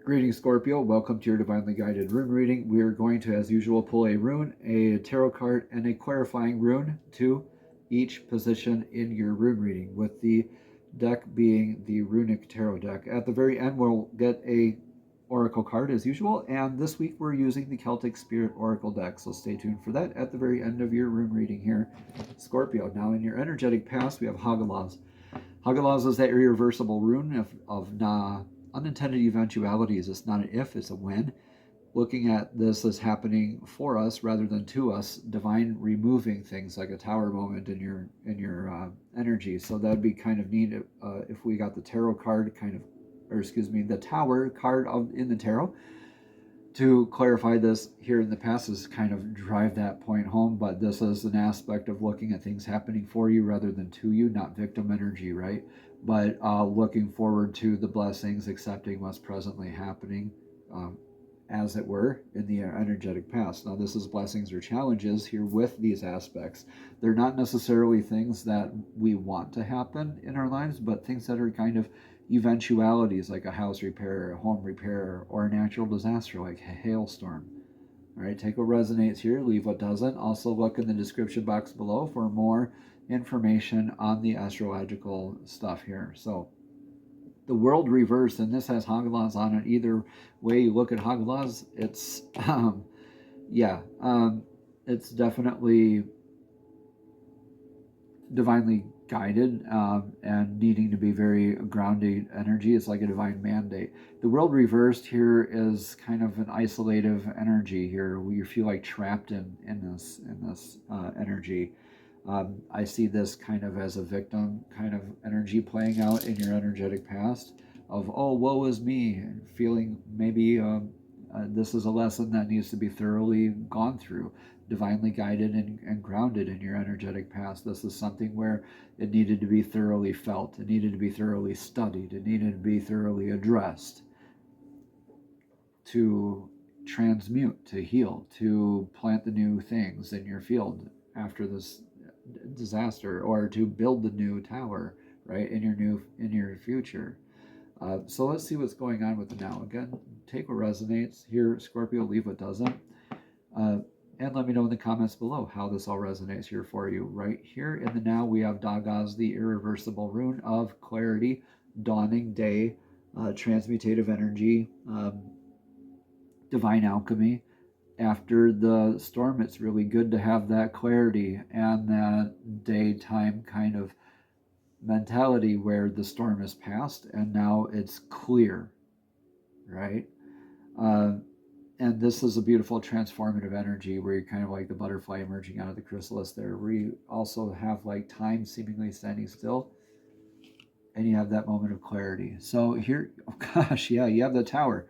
Greetings, Scorpio. Welcome to your divinely guided rune reading. We are going to, as usual, pull a rune, a tarot card, and a clarifying rune to each position in your rune reading, with the deck being the runic tarot deck. At the very end, we'll get a oracle card as usual, and this week we're using the Celtic Spirit Oracle deck, so stay tuned for that at the very end of your rune reading here, Scorpio. Now, in your energetic past, we have Hagalaz. Hagalaz is that irreversible rune of unintended eventualities. It's not an if, it's a when. Looking at this as happening for us rather than to us, divine removing things like a tower moment in your energy. So that'd be kind of neat if we got the tarot card the tower card in the tarot to clarify this here in the past, is kind of drive that point home. But this is an aspect of looking at things happening for you rather than to you, not victim energy, right? But looking forward to the blessings, accepting what's presently happening, as it were, in the energetic past. Now, this is blessings or challenges here with these aspects. They're not necessarily things that we want to happen in our lives, but things that are kind of eventualities, like a house repair, a home repair, or a natural disaster like a hailstorm. All right, take what resonates here, leave what doesn't. Also, look in the description box below for more information on the astrological stuff here. So, the world reversed, and this has Hagalaz on it. Either way you look at Hagalaz, it's it's definitely divinely guided, and needing to be very grounded energy. It's like a divine mandate. The world reversed here is kind of an isolative energy here, where you feel like trapped in this energy. I see this kind of as a victim kind of energy playing out in your energetic past of, oh, woe is me, and feeling maybe this is a lesson that needs to be thoroughly gone through, divinely guided and grounded in your energetic past. This is something where it needed to be thoroughly felt, it needed to be thoroughly studied, it needed to be thoroughly addressed to transmute, to heal, to plant the new things in your field after this disaster, or to build the new tower, right, in your future. So let's see what's going on with the now. Again, take what resonates here, Scorpio, leave what doesn't. And let me know in the comments below how this all resonates here for you. Right here in the now, we have Dagaz, the irreversible rune of clarity, dawning day, transmutative energy, divine alchemy. After the storm, it's really good to have that clarity and that daytime kind of mentality where the storm is past and now it's clear, right? And this is a beautiful transformative energy where you're kind of like the butterfly emerging out of the chrysalis there, where you also have like time seemingly standing still, and you have that moment of clarity. So here, oh gosh, yeah, you have the tower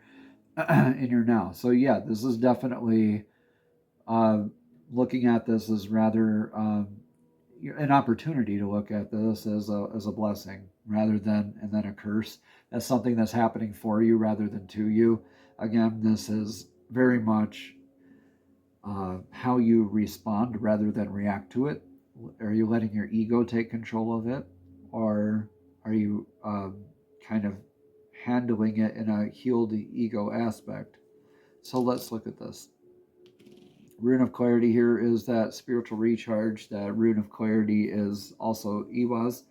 in your now. So yeah, this is definitely looking at this as rather an opportunity to look at this as a blessing rather than a curse, as something that's happening for you rather than to you. Again, this is very much how you respond rather than react to it. Are you letting your ego take control of it, or are you kind of handling it in a healed ego aspect? So let's look at this. Rune of clarity here is that spiritual recharge. That rune of clarity is also Ewaz,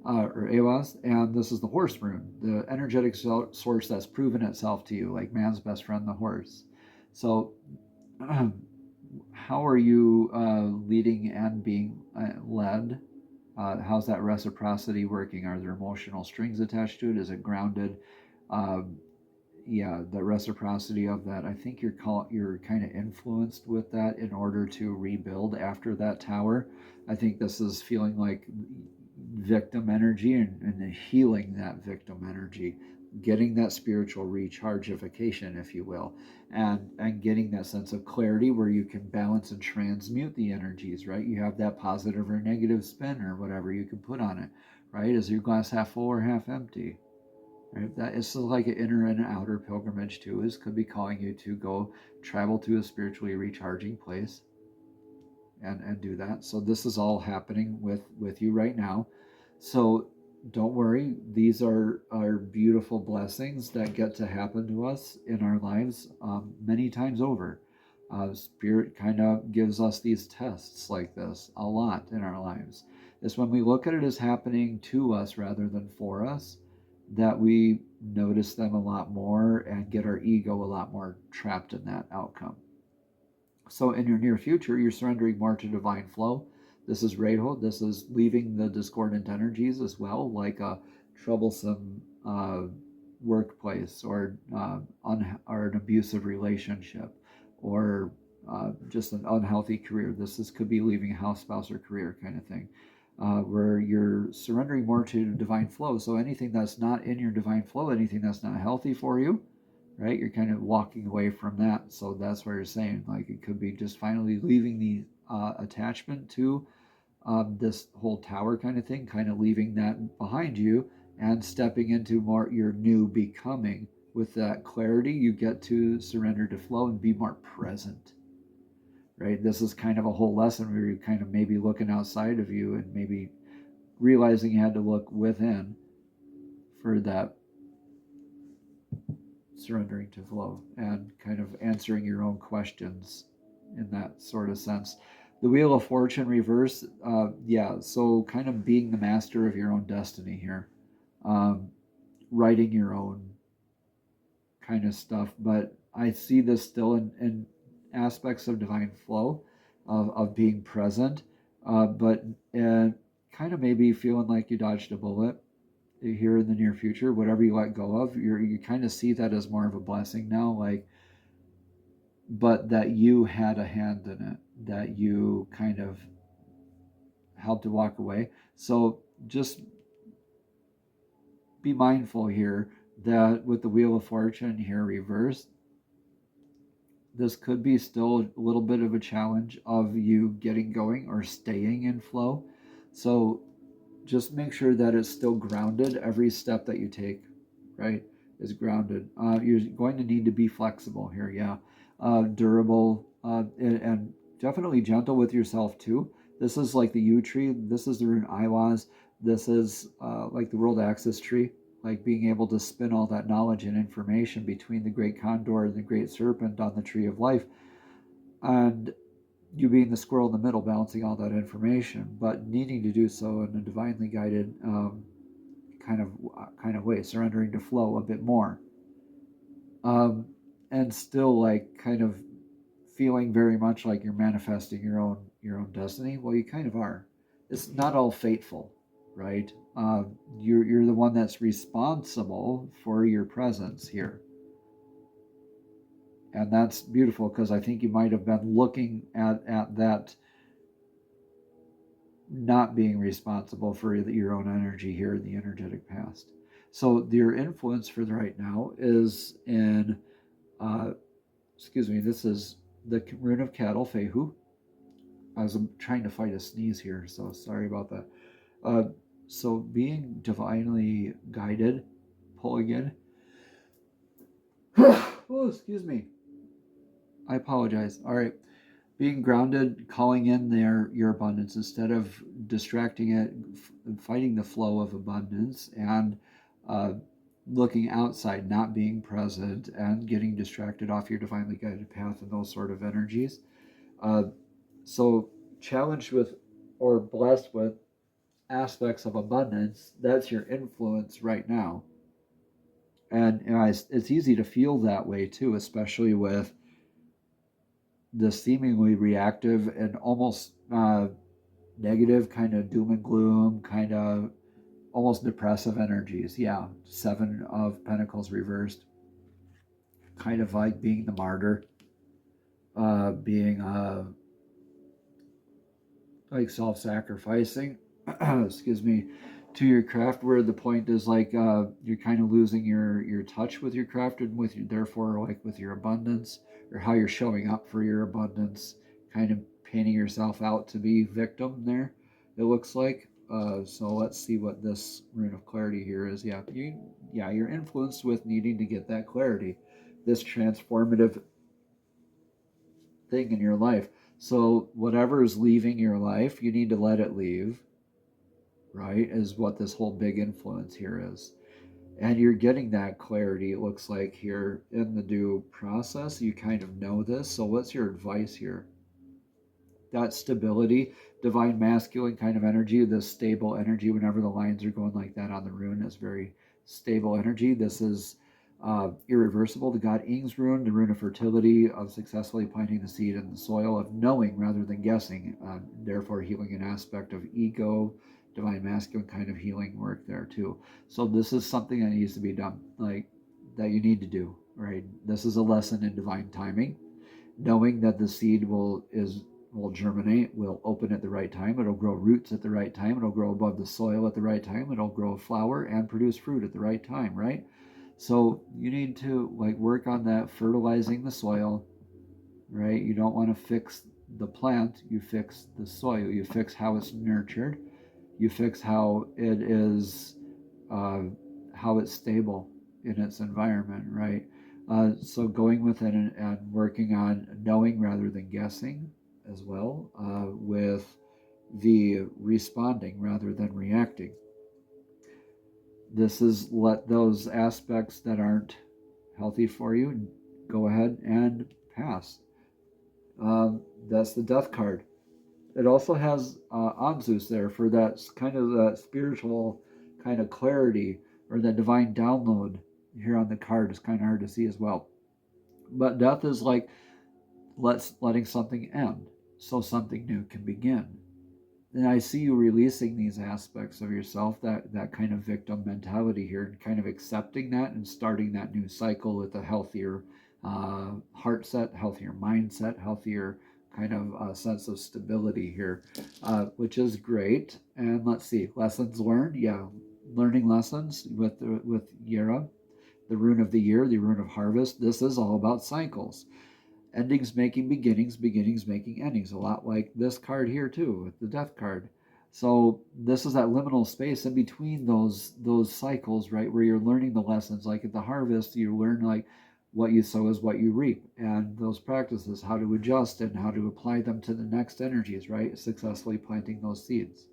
or Ewaz, and this is the horse rune, the energetic source that's proven itself to you, like man's best friend, the horse. So how are you leading and being led? How's that reciprocity working? Are there emotional strings attached to it? Is it grounded? The reciprocity of that. I think you're kind of influenced with that in order to rebuild after that tower. I think this is feeling like victim energy and healing that victim energy, getting that spiritual rechargification, if you will, and getting that sense of clarity where you can balance and transmute the energies, right? You have that positive or negative spin or whatever you can put on it, right? Is your glass half full or half empty? Right? That is like an inner and an outer pilgrimage too. Is could be calling you to go travel to a spiritually recharging place and do that. So this is all happening with you right now. So don't worry, these are beautiful blessings that get to happen to us in our lives many times over. Spirit kind of gives us these tests like this a lot in our lives. It's when we look at it as happening to us rather than for us that we notice them a lot more and get our ego a lot more trapped in that outcome. So in your near future, you're surrendering more to divine flow. This is Reho. This is leaving the discordant energies as well, like a troublesome workplace or or an abusive relationship or just an unhealthy career. Could be leaving a house, spouse, or career kind of thing. Where you're surrendering more to divine flow. So anything that's not in your divine flow, anything that's not healthy for you, right? You're kind of walking away from that. So that's where you're saying, like, it could be just finally leaving the attachment to this whole tower kind of thing, kind of leaving that behind you and stepping into more your new becoming. With that clarity, you get to surrender to flow and be more present, right? This is kind of a whole lesson where you're kind of maybe looking outside of you and maybe realizing you had to look within for that surrendering to flow and kind of answering your own questions in that sort of sense. The Wheel of Fortune reverse, so kind of being the master of your own destiny here, writing your own kind of stuff. But I see this still in aspects of divine flow, of being present, but kind of maybe feeling like you dodged a bullet here in the near future. Whatever you let go of, you kind of see that as more of a blessing now, like, but that you had a hand in it, that you kind of helped to walk away. So just be mindful here that with the Wheel of Fortune here reversed, this could be still a little bit of a challenge of you getting going or staying in flow. So just make sure that it's still grounded. Every step that you take, right, is grounded. You're going to need to be flexible here, yeah. Durable, and definitely gentle with yourself too. This is like the U tree. This is the Rune Iwas. This is like the World Axis tree, like being able to spin all that knowledge and information between the Great Condor and the Great Serpent on the Tree of Life, and you being the squirrel in the middle, balancing all that information, but needing to do so in a divinely guided kind of way, surrendering to flow a bit more, and still like kind of feeling very much like you're manifesting your own destiny. Well, you kind of are. It's not all fateful, right? You're the one that's responsible for your presence here. And that's beautiful, because I think you might have been looking at that not being responsible for your own energy here in the energetic past. So your influence for the right now is in, this is the Rune of Cattle, Fehu. I was trying to fight a sneeze here, so sorry about that. So being divinely guided, pull again. Oh, excuse me. I apologize. All right. Being grounded, calling in your abundance instead of distracting it, fighting the flow of abundance, and looking outside, not being present, and getting distracted off your divinely guided path and those sort of energies. So challenged with or blessed with aspects of abundance, that's your influence right now. And it's easy to feel that way too, especially with the seemingly reactive and almost negative kind of doom and gloom, kind of almost depressive energies. Yeah, 7 of Pentacles reversed. Kind of like being the martyr, being like self-sacrificing, excuse me, to your craft, where the point is like you're kind of losing your touch with your craft and therefore like with your abundance, or how you're showing up for your abundance, kind of painting yourself out to be victim there, it looks like. So let's see what this Rune of Clarity here is. You're influenced with needing to get that clarity, this transformative thing in your life. So whatever is leaving your life, you need to let it leave. right? Is what this whole big influence here is. And you're getting that clarity, it looks like, here in the due process. You kind of know this. So what's your advice here? That stability, divine masculine kind of energy, this stable energy, whenever the lines are going like that on the rune, is very stable energy. This is irreversible. The god Ing's rune, the rune of fertility, of successfully planting the seed in the soil, of knowing rather than guessing, therefore healing an aspect of ego, divine masculine kind of healing work there too. So this is something that needs to be done, like that you need to do, right? This is a lesson in divine timing, knowing that the seed will germinate, will open at the right time, it'll grow roots at the right time, it'll grow above the soil at the right time, it'll grow a flower and produce fruit at the right time, right? So you need to like work on that, fertilizing the soil, right? You don't want to fix the plant, you fix the soil, you fix how it's nurtured, you fix how it is, how it's stable in its environment, right? So going within and working on knowing rather than guessing as well, with the responding rather than reacting. This is let those aspects that aren't healthy for you go ahead and pass. That's the death card. It also has Anzus there for that kind of that spiritual kind of clarity, or that divine download here on the card is kind of hard to see as well. But death is like letting something end so something new can begin. And I see you releasing these aspects of yourself, that kind of victim mentality here, and kind of accepting that and starting that new cycle with a healthier heart set, healthier mindset, healthier kind of sense of stability here, which is great. And let's see, lessons learned. Yeah, learning lessons with Yera, the rune of the year, the rune of harvest. This is all about cycles. Endings making beginnings, beginnings making endings. A lot like this card here too, with the death card. So this is that liminal space in between those cycles, right, where you're learning the lessons. Like at the harvest, you learn like what you sow is what you reap, and those practices, how to adjust and how to apply them to the next energies, right? Successfully planting those seeds,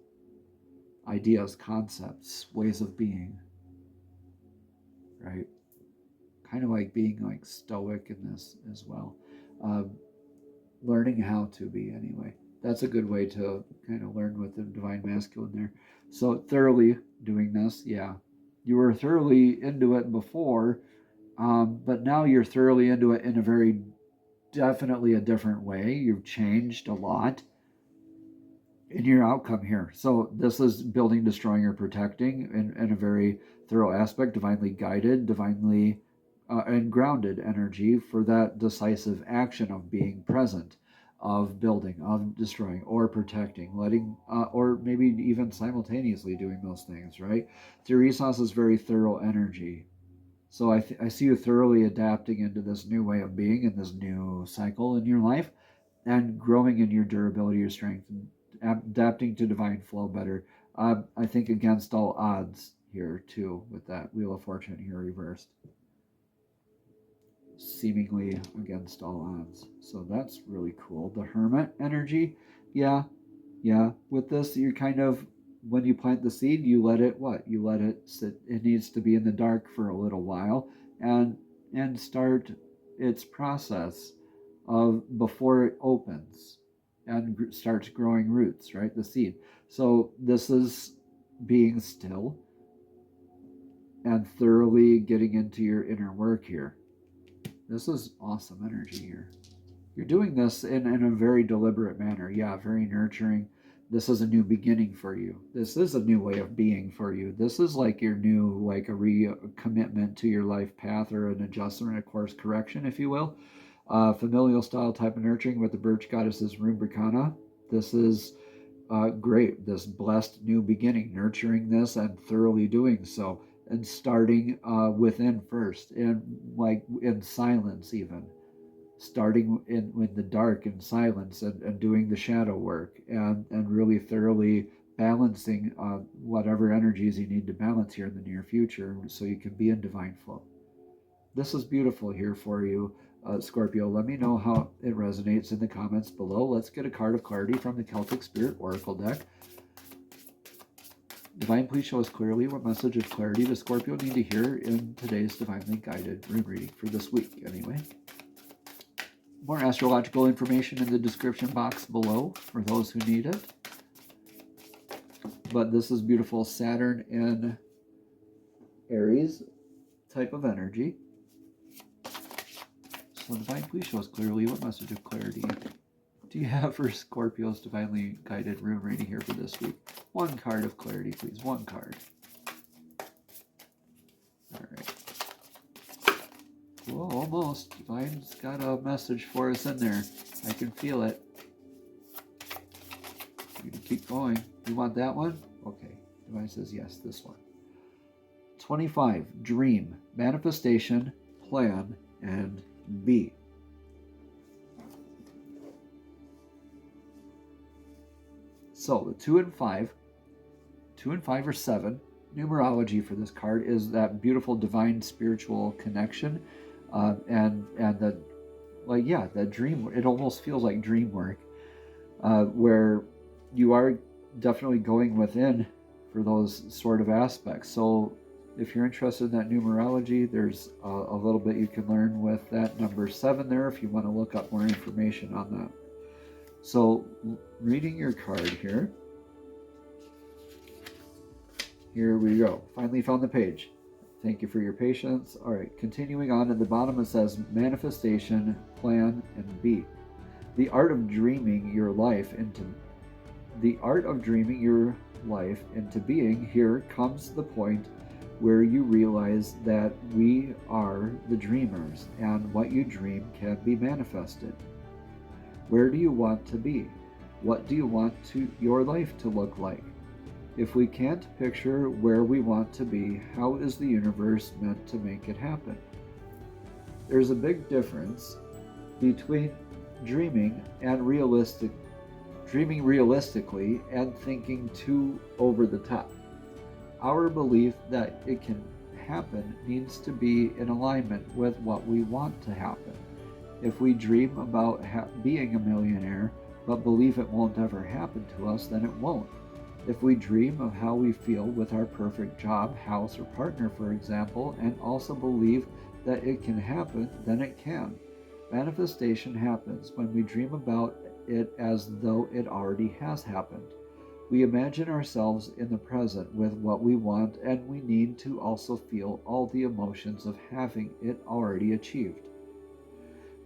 ideas, concepts, ways of being, right? Kind of like being like stoic in this as well. Learning how to be, anyway. That's a good way to kind of learn with the divine masculine there. So thoroughly doing this, yeah. You were thoroughly into it before, but now you're thoroughly into it in a very definitely a different way. You've changed a lot in your outcome here. So this is building, destroying, or protecting in a very thorough aspect, divinely guided, divinely and grounded energy for that decisive action of being present, of building, of destroying, or protecting, letting, or maybe even simultaneously doing those things, right? Theresos is very thorough energy. So I see you thoroughly adapting into this new way of being in this new cycle in your life, and growing in your durability, your strength, and adapting to divine flow better. I think against all odds here too, with that Wheel of Fortune here reversed, seemingly against all odds. So that's really cool. The Hermit energy, yeah. With this, you're kind of, when you plant the seed, you let it You let it sit. It needs to be in the dark for a little while, and start its process of before it opens and starts growing roots, right? The seed. So this is being still and thoroughly getting into your inner work here. This is awesome energy here. You're doing this in a very deliberate manner. Yeah, very nurturing. This is a new beginning for you. This is a new way of being for you. This is like your new, like a recommitment to your life path, or an adjustment, a course correction, if you will. Familial style type of nurturing with the birch goddesses Rumbricana. This is great. This blessed new beginning, nurturing this and thoroughly doing so, and starting within first, and like in silence even. Starting in the dark and silence, and doing the shadow work, and really thoroughly balancing whatever energies you need to balance here in the near future, so you can be in divine flow. This is beautiful here for you, Scorpio. Let me know how it resonates in the comments below. Let's get a card of clarity from the Celtic Spirit Oracle deck. Divine, please show us clearly what message of clarity does Scorpio need to hear in today's divinely guided rune reading for this week, anyway. More astrological information in the description box below for those who need it. But this is beautiful Saturn in Aries type of energy. So Divine, please show us clearly what message of clarity do you have for Scorpio's divinely guided rune reading here for this week? One card of clarity, please. One card. All right. Well, almost. Divine's got a message for us in there. I can feel it. You can keep going. You want that one? Okay. Divine says yes, this one. 25. Dream, manifestation, plan, and be. So the 2 and 5 are 7. Numerology for this card is that beautiful divine spiritual connection, and the that dream. It almost feels like dream work, where you are definitely going within for those sort of aspects. So if you're interested in that numerology, there's a little bit you can learn with that number 7 there if you want to look up more information on that. So reading your card here. Here we go. Finally found the page. Thank you for your patience. All right, continuing on at the bottom it says manifestation, plan, and be. The art of dreaming your life into being. Here comes the point where you realize that we are the dreamers, and what you dream can be manifested. Where do you want to be? What do you want your life to look like? If we can't picture where we want to be, how is the universe meant to make it happen? There's a big difference between dreaming realistically and thinking too over the top. Our belief that it can happen needs to be in alignment with what we want to happen. If we dream about being a millionaire, but believe it won't ever happen to us, then it won't. If we dream of how we feel with our perfect job, house, or partner, for example, and also believe that it can happen, then it can. Manifestation happens when we dream about it as though it already has happened. We imagine ourselves in the present with what we want, and we need to also feel all the emotions of having it already achieved.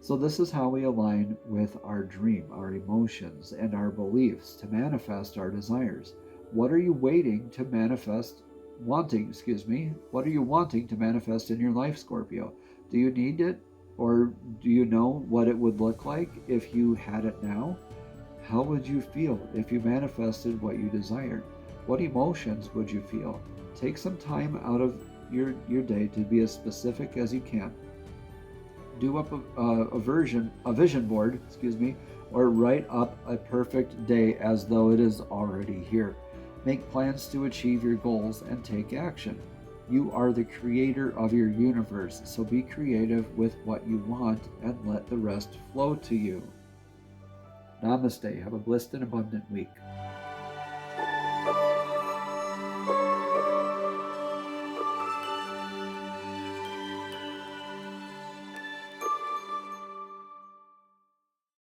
So this is how we align with our dream, our emotions, and our beliefs to manifest our desires. What are you What are you wanting to manifest in your life, Scorpio? Do you need it? Or do you know what it would look like if you had it now? How would you feel if you manifested what you desired? What emotions would you feel? Take some time out of your day to be as specific as you can. Do up a vision board, or write up a perfect day as though it is already here. Make plans to achieve your goals and take action. You are the creator of your universe, so be creative with what you want and let the rest flow to you. Namaste. Have a blessed and abundant week.